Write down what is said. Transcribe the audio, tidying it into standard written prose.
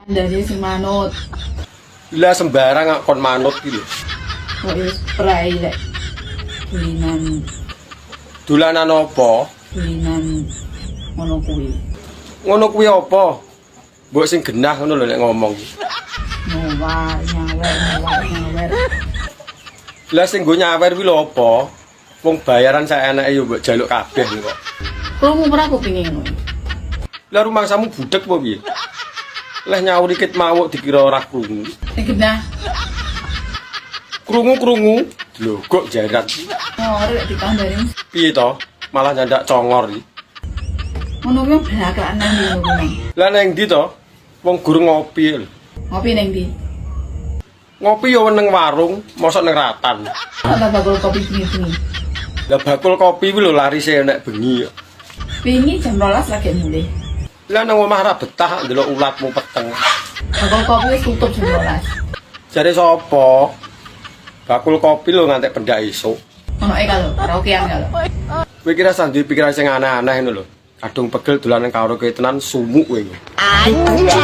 Dari sing manut. Lah sembarang kon manut iki lho. Kok wis prai lek. Kulinan Dolanan apa? kulinan ngono kuwi. Ngono kuwi apa? Mbok sing genah ngono lho nek ngomong. Nyawer. Lah sing go nyawer kuwi lho apa? Wong bayaran sak enake yo mbok jaluk kabeh kok. Krungu ora kupinge ngono. Lah rumangsamu budhek apa piye? Lah nyaur dikit mawuk dikira ora krungu. Sing genah. Krungu. Lho kok jarat. Ngorek ditandani. Piye to? Malah nyandak congor iki. Ngono kuwi belakang nang ndi ngono. Lah neng ndi to? Wong guru ngopi lho. Ngopi ning ndi? Ngopi yo nang warung, mosok nang ratan. Ana bakul kopi bengi. Lah bakul kopi kuwi lho larise nek bengi. Bengi jam 12 lagi mulai. Lah nang omah ra betah ndelok ulatmu peteng. Bakul kopi wis tutup jam 12. Jare sapa? Bakul kopi lho ngantek pendak esuk. Ono kalau karaokean kalau. Kowe kira sandi pikiran sing aneh-aneh ngono lho. Kadung pegel dolanan karo kowe tenan sumuk kowe. Anjay.